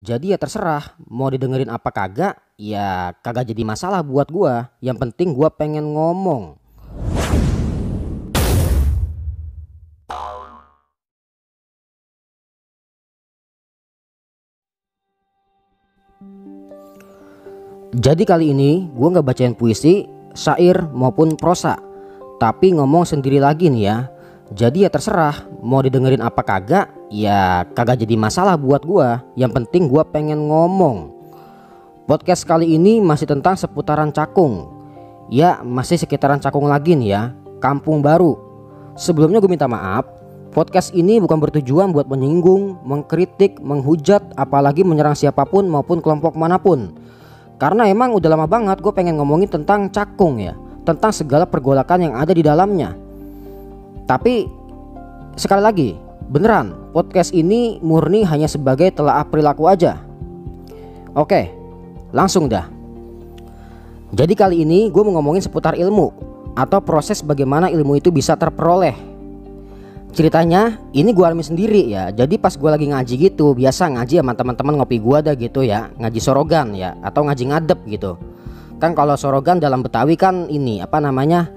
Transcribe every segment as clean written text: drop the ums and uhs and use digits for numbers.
Jadi ya terserah mau didengerin apa kagak, ya kagak jadi masalah buat gua. Yang penting gua pengen ngomong. Jadi kali ini gua nggak bacain puisi, syair maupun prosa, tapi ngomong sendiri lagi nih ya. Jadi ya terserah mau didengerin apa kagak, ya kagak jadi masalah buat gua. Yang penting gua pengen ngomong. Podcast kali ini masih tentang seputaran Cakung. Ya masih sekitaran Cakung lagi nih ya, Kampung Baru. Sebelumnya gue minta maaf, podcast ini bukan bertujuan buat menyinggung, mengkritik, menghujat, apalagi menyerang siapapun maupun kelompok manapun. Karena emang udah lama banget gue pengen ngomongin tentang Cakung ya, tentang segala pergolakan yang ada di dalamnya. Tapi sekali lagi, beneran podcast ini murni hanya sebagai telaah perilaku aja. Oke, langsung dah. Jadi kali ini gue mau ngomongin seputar ilmu atau proses bagaimana ilmu itu bisa terperoleh. Ceritanya ini gue alami sendiri ya. Jadi pas gue lagi ngaji gitu, biasa ngaji sama teman-teman ngopi gue dah gitu ya, ngaji sorogan ya, atau ngaji ngadep gitu. Kan kalau sorogan dalam Betawi kan ini apa namanya,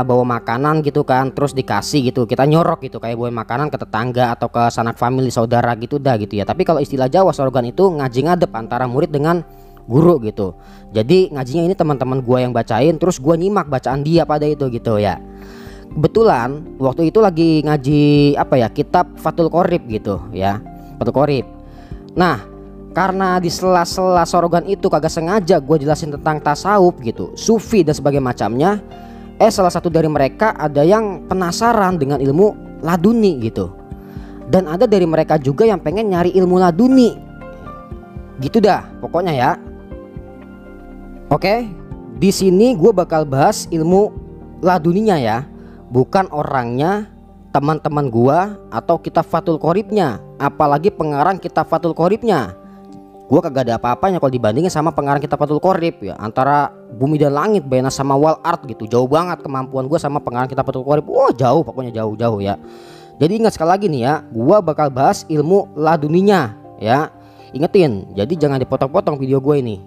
bawa makanan gitu kan, terus dikasih gitu, kita nyorok gitu, kayak bawa makanan ke tetangga atau ke sanak famili saudara gitu dah gitu ya. Tapi kalau istilah Jawa sorogan itu ngaji ngadep antara murid dengan guru gitu. Jadi ngajinya ini teman-teman gue yang bacain, terus gue nyimak bacaan dia pada itu gitu ya. Kebetulan waktu itu lagi ngaji apa ya, kitab Fathul Qorib gitu ya, Fathul Qorib. Nah karena di sela-sela sorogan itu kagak sengaja gue jelasin tentang tasawuf gitu, sufi dan sebagainya macamnya. Salah satu dari mereka ada yang penasaran dengan ilmu laduni gitu, dan ada dari mereka juga yang pengen nyari ilmu laduni. Gitu dah pokoknya ya. Oke, di sini gue bakal bahas ilmu laduninya ya, bukan orangnya, teman-teman gue atau kitab Fathul Qoribnya, apalagi pengarang kitab Fathul Qoribnya. Gue kagak ada apa-apanya kalau dibandingin sama pengarang kitab Fathul Qorib ya. Antara bumi dan langit, Bayna sama wal art gitu. Jauh banget kemampuan gue sama pengarang kitab Fathul Qorib. Wah jauh, pokoknya jauh-jauh ya. Jadi ingat sekali lagi nih ya, gue bakal bahas ilmu laduninya ya. Ingetin, jadi jangan dipotong-potong video gue ini.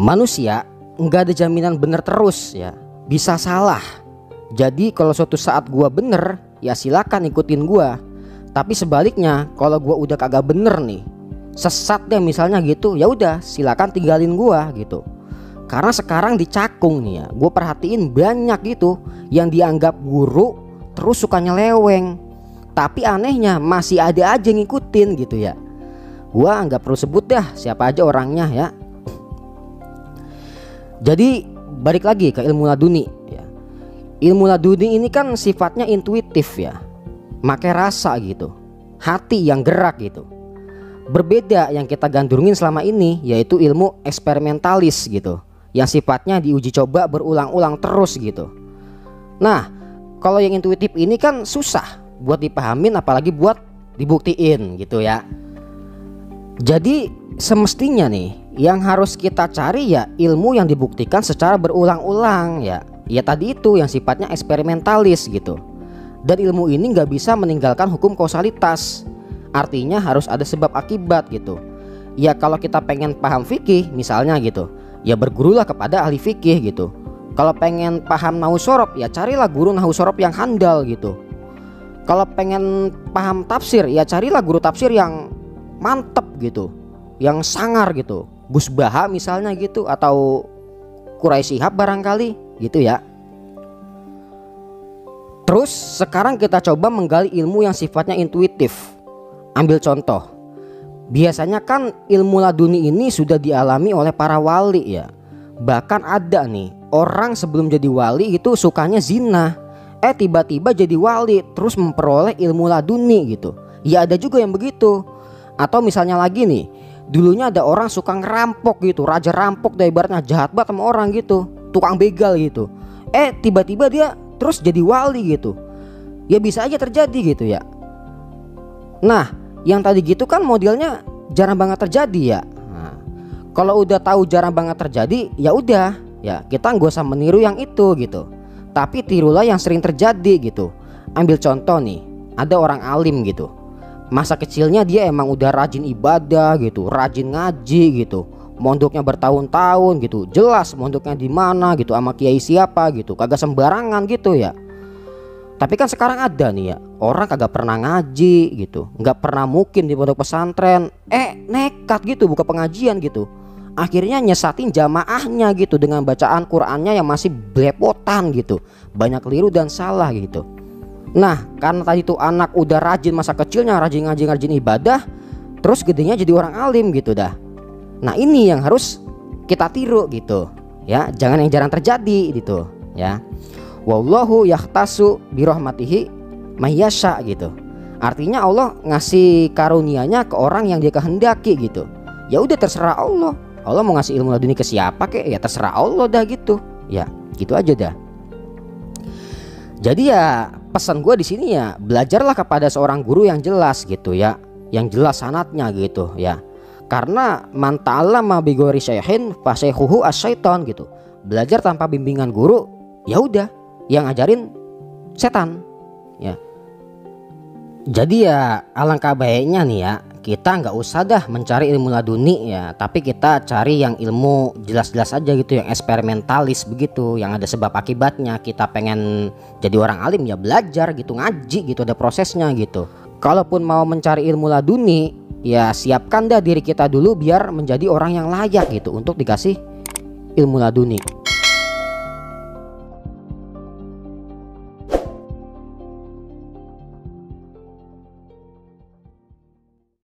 Manusia nggak ada jaminan bener terus ya, bisa salah. Jadi kalau suatu saat gua bener, ya silakan ikutin gua. Tapi sebaliknya kalau gua udah kagak bener nih, sesat deh misalnya gitu, ya udah silakan tinggalin gua gitu. Karena sekarang di Cakung nih ya, gua perhatiin banyak gitu yang dianggap guru terus suka nyeleweng. Tapi anehnya masih ada aja ngikutin gitu ya. Gua nggak perlu sebut dah siapa aja orangnya ya. Jadi balik lagi ke ilmu laduni ya. Ilmu laduni ini kan sifatnya intuitif ya, make rasa gitu, hati yang gerak gitu. Berbeda yang kita gandrungin selama ini, yaitu ilmu eksperimentalis gitu, yang sifatnya diuji coba berulang-ulang terus gitu. Nah kalau yang intuitif ini kan susah buat dipahamin, apalagi buat dibuktiin gitu ya. Jadi semestinya nih yang harus kita cari ya ilmu yang dibuktikan secara berulang-ulang ya. Ya tadi itu yang sifatnya eksperimentalis gitu. Dan ilmu ini nggak bisa meninggalkan hukum kausalitas. Artinya harus ada sebab akibat gitu. Ya kalau kita pengen paham fikih misalnya gitu, ya bergurulah kepada ahli fikih gitu. Kalau pengen paham nahwu sorof, ya carilah guru nahwu sorof yang handal gitu. Kalau pengen paham tafsir, ya carilah guru tafsir yang mantep gitu, yang sangar gitu, Gus Baha misalnya gitu, atau Quraisy Shihab barangkali gitu ya. Terus sekarang kita coba menggali ilmu yang sifatnya intuitif. Ambil contoh, biasanya kan ilmu laduni ini sudah dialami oleh para wali ya. Bahkan ada nih orang sebelum jadi wali itu sukanya zina, tiba-tiba jadi wali terus memperoleh ilmu laduni gitu. Ya ada juga yang begitu. Atau misalnya lagi nih, dulunya ada orang suka ngerampok gitu, raja rampok deh, ibaratnya jahat banget sama orang gitu, tukang begal gitu. Tiba-tiba dia terus jadi wali gitu. Ya bisa aja terjadi gitu ya. Nah yang tadi gitu kan modelnya jarang banget terjadi ya. Nah, kalau udah tahu jarang banget terjadi, ya udah ya kita nggak usah meniru yang itu gitu. Tapi tirulah yang sering terjadi gitu. Ambil contoh nih, ada orang alim gitu, masa kecilnya dia emang udah rajin ibadah gitu, rajin ngaji gitu, mondoknya bertahun-tahun gitu, jelas mondoknya di mana gitu, sama kiai siapa gitu, kagak sembarangan gitu ya. Tapi kan sekarang ada nih ya, orang kagak pernah ngaji gitu, nggak pernah mungkin di pondok pesantren, nekat gitu buka pengajian gitu. Akhirnya nyesatin jamaahnya gitu dengan bacaan Qur'annya yang masih belepotan gitu, banyak keliru dan salah gitu. Nah karena tadi tuh anak udah rajin masa kecilnya, rajin ngaji, rajin ibadah, terus gedenya jadi orang alim gitu dah. Nah ini yang harus kita tiru gitu ya, jangan yang jarang terjadi gitu ya. Wallahu yahtasu birahmatihi mayyasha gitu. Artinya Allah ngasih karunianya ke orang yang dia kehendaki gitu. Ya udah terserah Allah. Allah mau ngasih ilmu laduni ke siapa kek, ya terserah Allah dah gitu. Ya, gitu aja dah. Jadi ya pesan gue di sini ya, belajarlah kepada seorang guru yang jelas gitu ya, yang jelas sanatnya gitu ya. Karena man ta'allama bi ghairi syaihin fa shaykhuhu asyaiton gitu. Belajar tanpa bimbingan guru, ya udah yang ngajarin setan ya. Jadi ya alangkah baiknya nih ya, kita nggak usah dah mencari ilmu laduni ya, tapi kita cari yang ilmu jelas-jelas aja gitu, yang eksperimentalis begitu, yang ada sebab akibatnya. Kita pengen jadi orang alim ya belajar gitu, ngaji gitu, ada prosesnya gitu. Kalaupun mau mencari ilmu laduni ya siapkan dah diri kita dulu biar menjadi orang yang layak gitu untuk dikasih ilmu laduni.